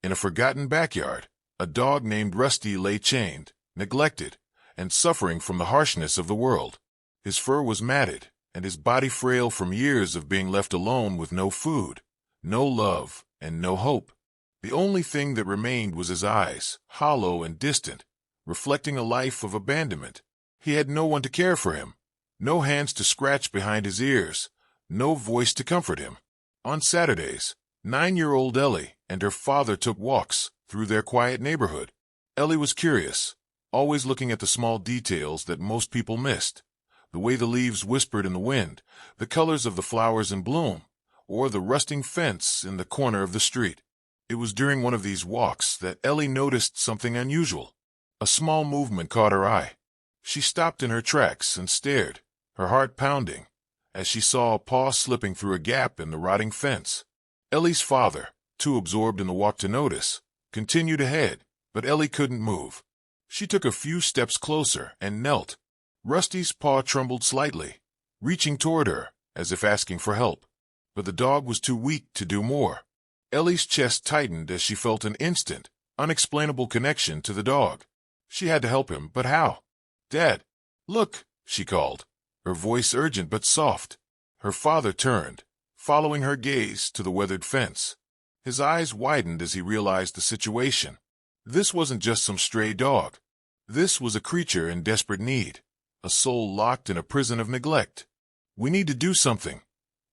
In a forgotten backyard, a dog named Rusty lay chained, neglected, and suffering from the harshness of the world. His fur was matted, and his body frail from years of being left alone with no food, no love, and no hope. The only thing that remained was his eyes, hollow and distant, reflecting a life of abandonment. He had no one to care for him, no hands to scratch behind his ears, no voice to comfort him. On Saturdays, 9-year-old Ellie and her father took walks through their quiet neighborhood. Ellie was curious, always looking at the small details that most people missed. The way the leaves whispered in the wind, the colors of the flowers in bloom, or the rusting fence in the corner of the street. It was during one of these walks that Ellie noticed something unusual. A small movement caught her eye. She stopped in her tracks and stared, her heart pounding, as she saw a paw slipping through a gap in the rotting fence. Ellie's father, too absorbed in the walk to notice, continued ahead, but Ellie couldn't move. She took a few steps closer and knelt. Rusty's paw trembled slightly, reaching toward her, as if asking for help. But the dog was too weak to do more. Ellie's chest tightened as she felt an instant, unexplainable connection to the dog. She had to help him, but how? "Dad, look," she called, her voice urgent but soft. Her father turned, following her gaze to the weathered fence. His eyes widened as he realized the situation. This wasn't just some stray dog. This was a creature in desperate need, a soul locked in a prison of neglect. "We need to do something,"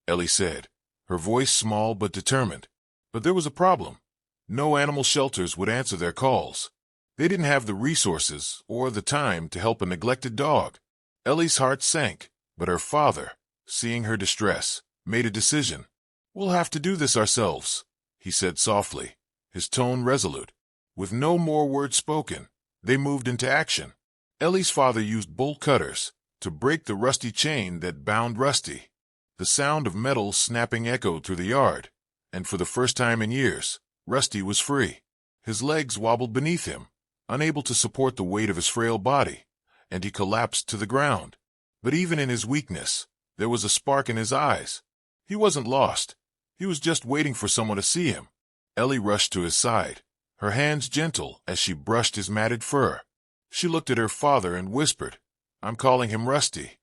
Ellie said, her voice small but determined. But there was a problem. No animal shelters would answer their calls. They didn't have the resources or the time to help a neglected dog. Ellie's heart sank, but her father, seeing her distress, made a decision. "We'll have to do this ourselves," he said softly, his tone resolute. With no more words spoken, they moved into action. Ellie's father used bolt cutters to break the rusty chain that bound Rusty. The sound of metal snapping echoed through the yard, and for the first time in years, Rusty was free. His legs wobbled beneath him, unable to support the weight of his frail body, and he collapsed to the ground. But even in his weakness, there was a spark in his eyes. He wasn't lost. He was just waiting for someone to see him. Ellie rushed to his side, her hands gentle as she brushed his matted fur. She looked at her father and whispered, "I'm calling him Rusty."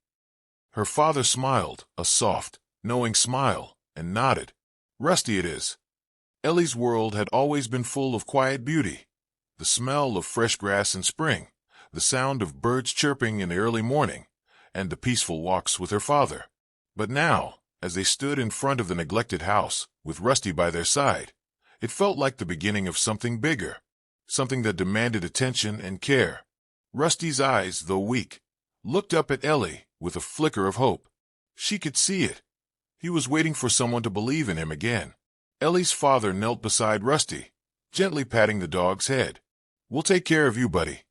Her father smiled, a soft, knowing smile, and nodded. "Rusty it is." Ellie's world had always been full of quiet beauty. The smell of fresh grass in spring, the sound of birds chirping in the early morning, and the peaceful walks with her father. But now, as they stood in front of the neglected house, with Rusty by their side, it felt like the beginning of something bigger, something that demanded attention and care. Rusty's eyes, though weak, looked up at Ellie with a flicker of hope. She could see it. He was waiting for someone to believe in him again. Ellie's father knelt beside Rusty, gently patting the dog's head. "We'll take care of you, buddy,"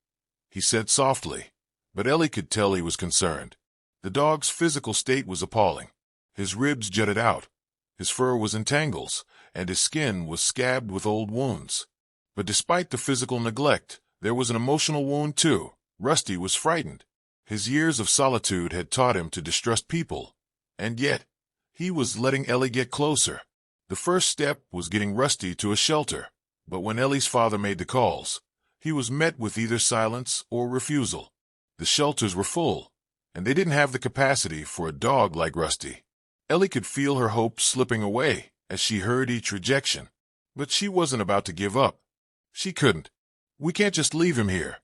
he said softly, but Ellie could tell he was concerned. The dog's physical state was appalling. His ribs jutted out, his fur was in tangles, and his skin was scabbed with old wounds. But despite the physical neglect, there was an emotional wound too. Rusty was frightened. His years of solitude had taught him to distrust people, and yet he was letting Ellie get closer. The first step was getting Rusty to a shelter, but when Ellie's father made the calls, he was met with either silence or refusal. The shelters were full, and they didn't have the capacity for a dog like Rusty. Ellie could feel her hope slipping away as she heard each rejection, but she wasn't about to give up. She couldn't. "We can't just leave him here,"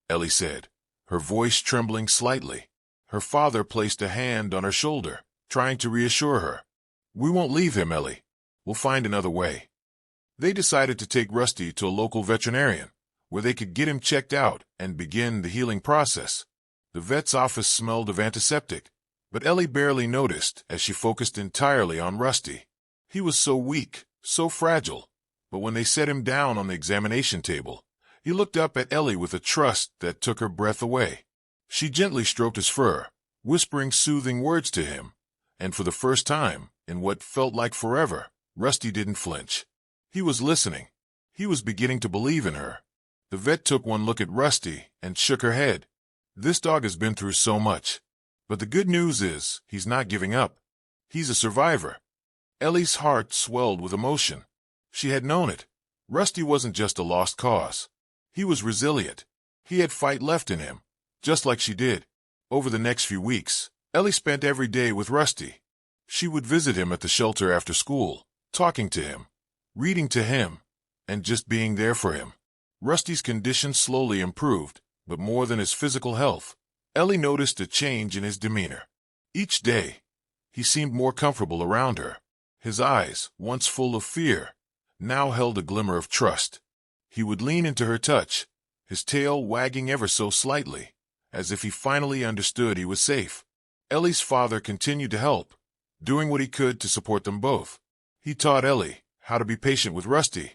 Ellie said, her voice trembling slightly. Her father placed a hand on her shoulder, trying to reassure her. "We won't leave him, Ellie. We'll find another way." They decided to take Rusty to a local veterinarian, where they could get him checked out and begin the healing process. The vet's office smelled of antiseptic, but Ellie barely noticed as she focused entirely on Rusty. He was so weak, so fragile, but when they set him down on the examination table, he looked up at Ellie with a trust that took her breath away. She gently stroked his fur, whispering soothing words to him, and for the first time, in what felt like forever, Rusty didn't flinch. He was listening. He was beginning to believe in her. The vet took one look at Rusty and shook her head. "This dog has been through so much. But the good news is, he's not giving up. He's a survivor." Ellie's heart swelled with emotion. She had known it. Rusty wasn't just a lost cause. He was resilient. He had fight left in him, just like she did. Over the next few weeks, Ellie spent every day with Rusty. She would visit him at the shelter after school, talking to him, reading to him, and just being there for him. Rusty's condition slowly improved, but more than his physical health, Ellie noticed a change in his demeanor. Each day, he seemed more comfortable around her. His eyes, once full of fear, now held a glimmer of trust. He would lean into her touch, his tail wagging ever so slightly, as if he finally understood he was safe. Ellie's father continued to help, doing what he could to support them both. He taught Ellie how to be patient with Rusty,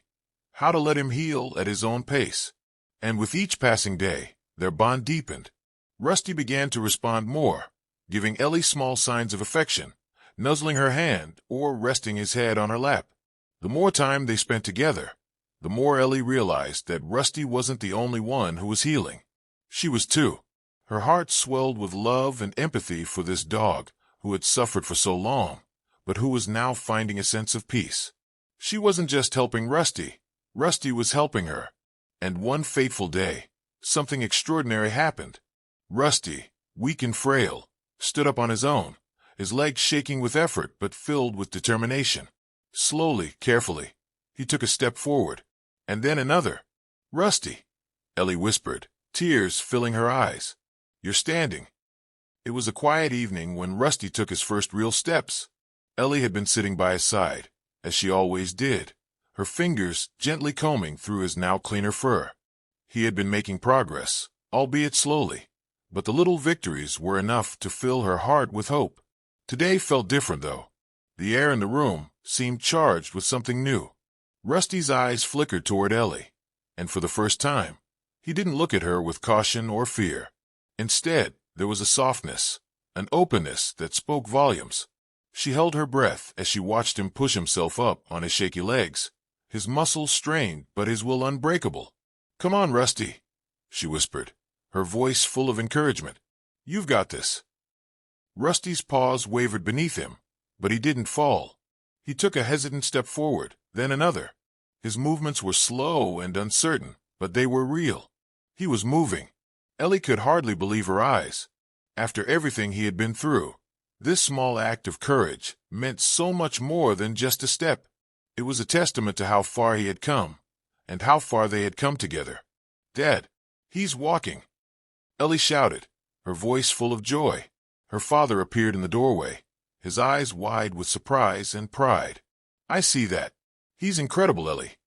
how to let him heal at his own pace. And with each passing day, their bond deepened. Rusty began to respond more, giving Ellie small signs of affection, nuzzling her hand or resting his head on her lap. The more time they spent together, the more Ellie realized that Rusty wasn't the only one who was healing. She was too. Her heart swelled with love and empathy for this dog who had suffered for so long, but who was now finding a sense of peace. She wasn't just helping Rusty. Rusty was helping her. And one fateful day, something extraordinary happened. Rusty, weak and frail, stood up on his own, his legs shaking with effort but filled with determination. Slowly, carefully, he took a step forward, and then another. "Rusty," Ellie whispered, tears filling her eyes. "You're standing." It was a quiet evening when Rusty took his first real steps. Ellie had been sitting by his side, as she always did, her fingers gently combing through his now cleaner fur. He had been making progress, albeit slowly, but the little victories were enough to fill her heart with hope. Today felt different, though. The air in the room seemed charged with something new. Rusty's eyes flickered toward Ellie, and for the first time, he didn't look at her with caution or fear. Instead, there was a softness, an openness that spoke volumes. She held her breath as she watched him push himself up on his shaky legs, his muscles strained but his will unbreakable. "Come on, Rusty," she whispered, her voice full of encouragement. "You've got this." Rusty's paws wavered beneath him, but he didn't fall. He took a hesitant step forward, then another. His movements were slow and uncertain, but they were real. He was moving. Ellie could hardly believe her eyes. After everything he had been through, this small act of courage meant so much more than just a step. It was a testament to how far he had come, and how far they had come together. "Dad, he's walking," Ellie shouted, her voice full of joy. Her father appeared in the doorway, his eyes wide with surprise and pride. "I see that. He's incredible, Ellie."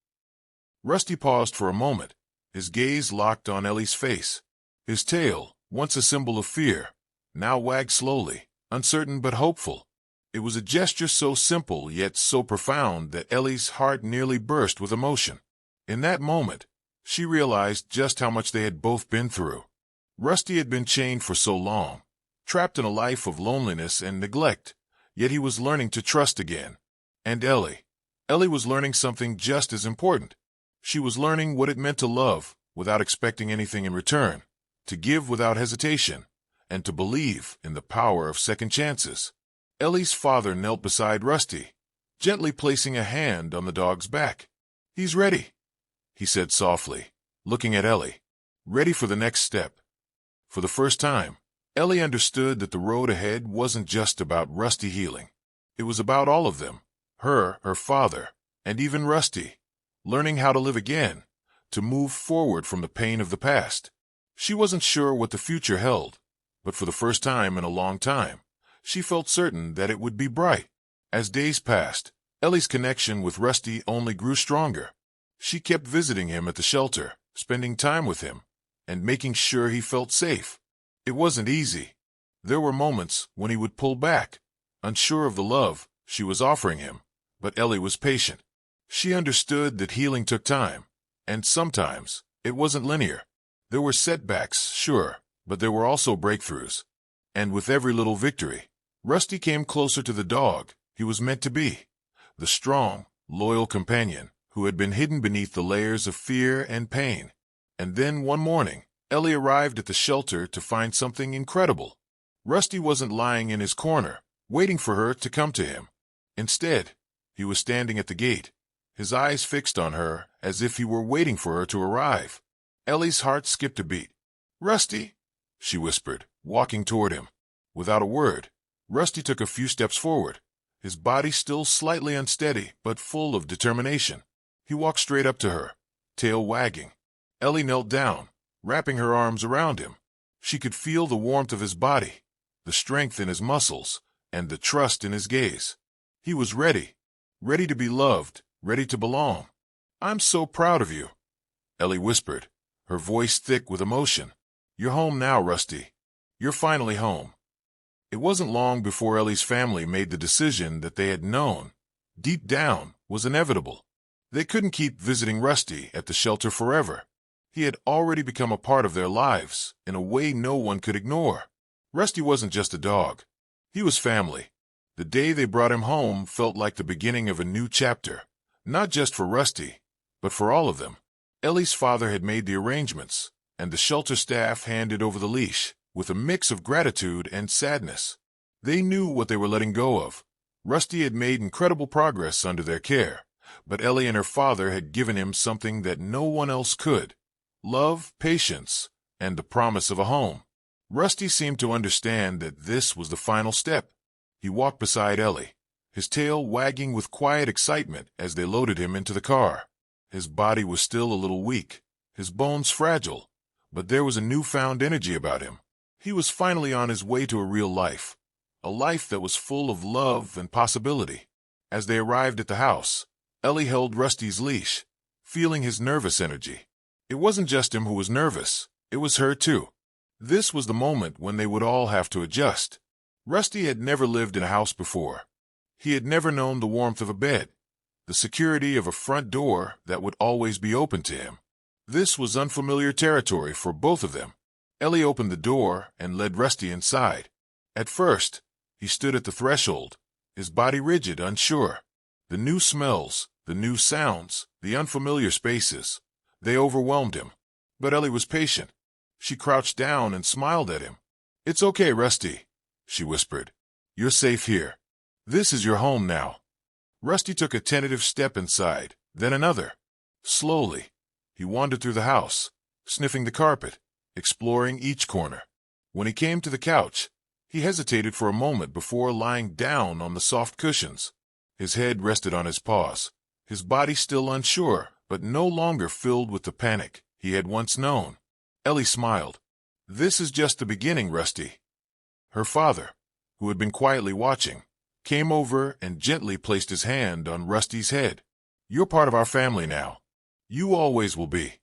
Rusty paused for a moment, his gaze locked on Ellie's face. His tail, once a symbol of fear, now wagged slowly, uncertain but hopeful. It was a gesture so simple yet so profound that Ellie's heart nearly burst with emotion. In that moment, she realized just how much they had both been through. Rusty had been chained for so long, trapped in a life of loneliness and neglect, yet he was learning to trust again. And Ellie was learning something just as important. She was learning what it meant to love without expecting anything in return, to give without hesitation, and to believe in the power of second chances. Ellie's father knelt beside Rusty, gently placing a hand on the dog's back. "He's ready," he said softly, looking at Ellie. "Ready for the next step." For the first time, Ellie understood that the road ahead wasn't just about Rusty healing. It was about all of them, her father, and even Rusty, learning how to live again, to move forward from the pain of the past. She wasn't sure what the future held, but for the first time in a long time, she felt certain that it would be bright. As days passed, Ellie's connection with Rusty only grew stronger. She kept visiting him at the shelter, spending time with him, and making sure he felt safe. It wasn't easy. There were moments when he would pull back, unsure of the love she was offering him, but Ellie was patient. She understood that healing took time, and sometimes it wasn't linear. There were setbacks, sure, but there were also breakthroughs. And with every little victory, Rusty came closer to the dog he was meant to be, the strong, loyal companion who had been hidden beneath the layers of fear and pain. And then one morning, Ellie arrived at the shelter to find something incredible. Rusty wasn't lying in his corner, waiting for her to come to him. Instead, he was standing at the gate, his eyes fixed on her as if he were waiting for her to arrive. Ellie's heart skipped a beat. "Rusty," she whispered, walking toward him. Without a word, Rusty took a few steps forward, his body still slightly unsteady but full of determination. He walked straight up to her, tail wagging. Ellie knelt down, wrapping her arms around him. She could feel the warmth of his body, the strength in his muscles, and the trust in his gaze. He was ready to be loved, ready to belong. "I'm so proud of you," Ellie whispered, her voice thick with emotion. "You're home now, Rusty. You're finally home." It wasn't long before Ellie's family made the decision that they had known, deep down, was inevitable. They couldn't keep visiting Rusty at the shelter forever. He had already become a part of their lives in a way no one could ignore. Rusty wasn't just a dog. He was family. The day they brought him home felt like the beginning of a new chapter, not just for Rusty, but for all of them. Ellie's father had made the arrangements, and the shelter staff handed over the leash, with a mix of gratitude and sadness. They knew what they were letting go of. Rusty had made incredible progress under their care, but Ellie and her father had given him something that no one else could: love, patience, and the promise of a home. Rusty seemed to understand that this was the final step. He walked beside Ellie, his tail wagging with quiet excitement as they loaded him into the car. His body was still a little weak, his bones fragile, but there was a newfound energy about him. He was finally on his way to a real life, a life that was full of love and possibility. As they arrived at the house, Ellie held Rusty's leash, feeling his nervous energy. It wasn't just him who was nervous, it was her too. This was the moment when they would all have to adjust. Rusty had never lived in a house before. He had never known the warmth of a bed, the security of a front door that would always be open to him. This was unfamiliar territory for both of them. Ellie opened the door and led Rusty inside. At first, he stood at the threshold, his body rigid, unsure. The new smells, the new sounds, the unfamiliar spaces, they overwhelmed him. But Ellie was patient. She crouched down and smiled at him. "It's okay, Rusty," she whispered. "You're safe here. This is your home now." Rusty took a tentative step inside, then another. Slowly, he wandered through the house, sniffing the carpet, exploring each corner. When he came to the couch, he hesitated for a moment before lying down on the soft cushions. His head rested on his paws, his body still unsure, but no longer filled with the panic he had once known. Ellie smiled. "This is just the beginning, Rusty." Her father, who had been quietly watching, came over and gently placed his hand on Rusty's head. "You're part of our family now. You always will be."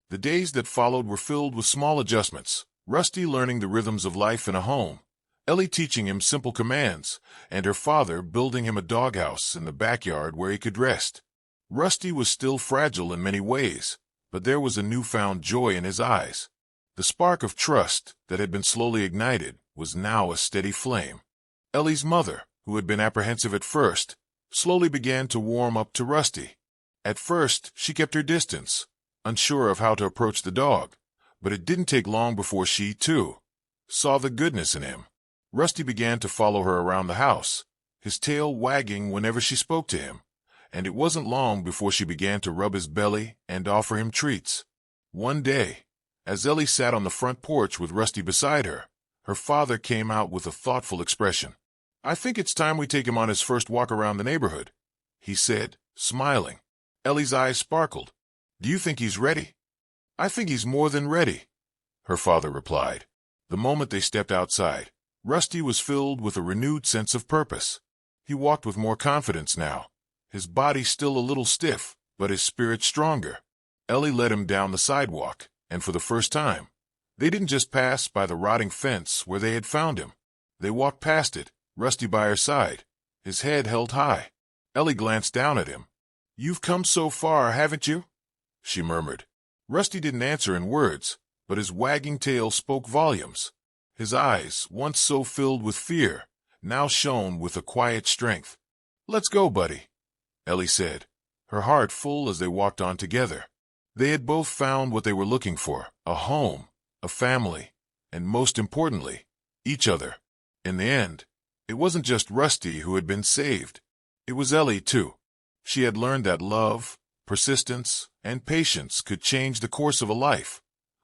The days that followed were filled with small adjustments, Rusty learning the rhythms of life in a home, Ellie teaching him simple commands, and her father building him a doghouse in the backyard where he could rest. Rusty was still fragile in many ways, but there was a newfound joy in his eyes. The spark of trust that had been slowly ignited was now a steady flame. Ellie's mother, who had been apprehensive at first, slowly began to warm up to Rusty. At first, she kept her distance, unsure of how to approach the dog, but it didn't take long before she, too, saw the goodness in him. Rusty began to follow her around the house, his tail wagging whenever she spoke to him, and it wasn't long before she began to rub his belly and offer him treats. One day, as Ellie sat on the front porch with Rusty beside her, her father came out with a thoughtful expression. "I think it's time we take him on his first walk around the neighborhood," he said, smiling. Ellie's eyes sparkled. "Do you think he's ready?" "I think he's more than ready," her father replied. The moment they stepped outside, Rusty was filled with a renewed sense of purpose. He walked with more confidence now, his body still a little stiff, but his spirit stronger. Ellie led him down the sidewalk, and for the first time, they didn't just pass by the rotting fence where they had found him. They walked past it, Rusty by her side, his head held high. Ellie glanced down at him. "You've come so far, haven't you?" she murmured. Rusty didn't answer in words, but his wagging tail spoke volumes. His eyes, once so filled with fear, now shone with a quiet strength. "Let's go, buddy," Ellie said, her heart full as they walked on together. They had both found what they were looking for: a home, a family, and most importantly, each other. In the end, it wasn't just Rusty who had been saved. It was Ellie, too. She had learned that love, persistence, and patience could change the course of a life,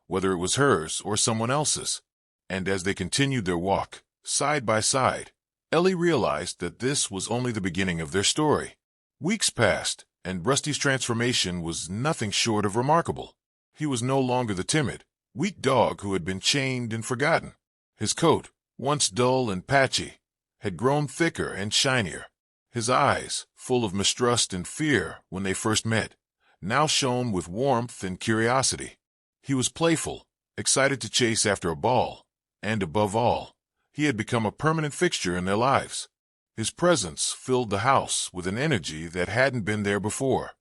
whether it was hers or someone else's. And as they continued their walk, side by side, Ellie realized that this was only the beginning of their story. Weeks passed, and Rusty's transformation was nothing short of remarkable. He was no longer the timid, weak dog who had been chained and forgotten. His coat, once dull and patchy, had grown thicker and shinier. His eyes, full of mistrust and fear when they first met, now shone with warmth and curiosity. He was playful, excited to chase after a ball, and above all, he had become a permanent fixture in their lives. His presence filled the house with an energy that hadn't been there before.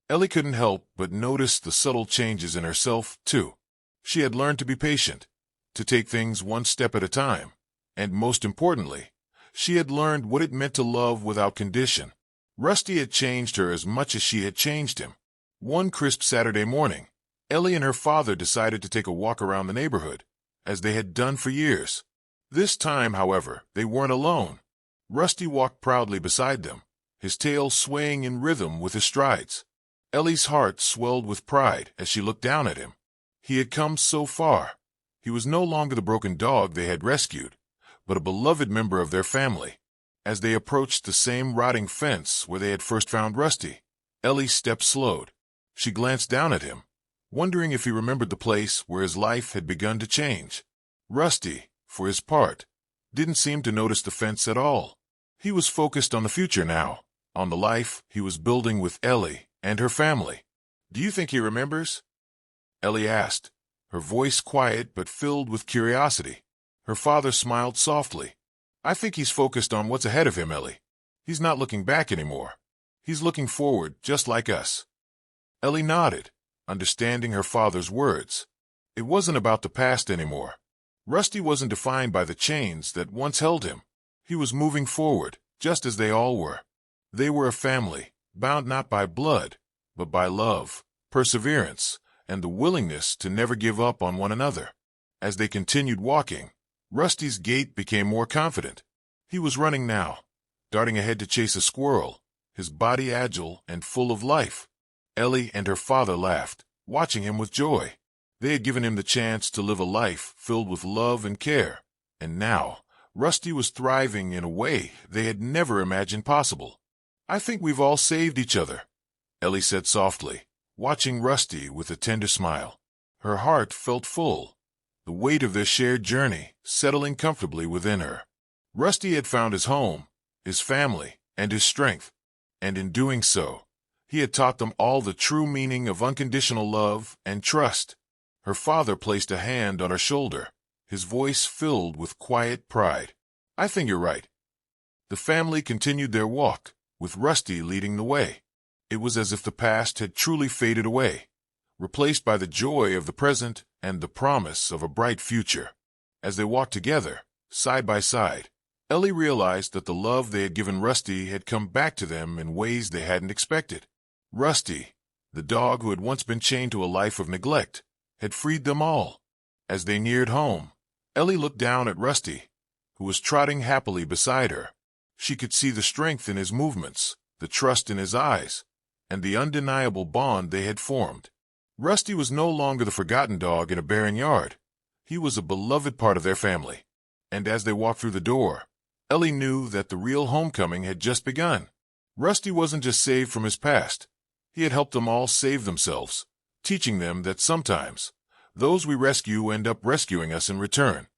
Ellie couldn't help but notice the subtle changes in herself, too. She had learned to be patient, to take things one step at a time, and most importantly, she had learned what it meant to love without condition. Rusty had changed her as much as she had changed him. One crisp Saturday morning, Ellie and her father decided to take a walk around the neighborhood, as they had done for years. This time, however, they weren't alone. Rusty walked proudly beside them, his tail swaying in rhythm with his strides. Ellie's heart swelled with pride as she looked down at him. He had come so far. He was no longer the broken dog they had rescued, but a beloved member of their family. As they approached the same rotting fence where they had first found Rusty, Ellie's step slowed. She glanced down at him, wondering if he remembered the place where his life had begun to change. Rusty, for his part, didn't seem to notice the fence at all. He was focused on the future now, on the life he was building with Ellie and her family. "Do you think he remembers?" Ellie asked, her voice quiet but filled with curiosity. Her father smiled softly. "I think he's focused on what's ahead of him, Ellie. He's not looking back anymore. He's looking forward, just like us." Ellie nodded, understanding her father's words. It wasn't about the past anymore. Rusty wasn't defined by the chains that once held him. He was moving forward, just as they all were. They were a family, bound not by blood, but by love, perseverance, and the willingness to never give up on one another. As they continued walking, Rusty's gait became more confident. He was running now, darting ahead to chase a squirrel, his body agile and full of life. Ellie and her father laughed, watching him with joy. They had given him the chance to live a life filled with love and care, and now Rusty was thriving in a way they had never imagined possible. "I think we've all saved each other," Ellie said softly, watching Rusty with a tender smile. Her heart felt full, the weight of their shared journey settling comfortably within her. Rusty had found his home, his family, and his strength, and in doing so, he had taught them all the true meaning of unconditional love and trust. Her father placed a hand on her shoulder, his voice filled with quiet pride. "I think you're right." The family continued their walk, with Rusty leading the way. It was as if the past had truly faded away, replaced by the joy of the present and the promise of a bright future. As they walked together, side by side, Ellie realized that the love they had given Rusty had come back to them in ways they hadn't expected. Rusty, the dog who had once been chained to a life of neglect, had freed them all. As they neared home, Ellie looked down at Rusty, who was trotting happily beside her. She could see the strength in his movements, the trust in his eyes, and the undeniable bond they had formed. Rusty was no longer the forgotten dog in a barren yard. He was a beloved part of their family. And as they walked through the door, Ellie knew that the real homecoming had just begun. Rusty wasn't just saved from his past. He had helped them all save themselves, teaching them that sometimes those we rescue end up rescuing us in return.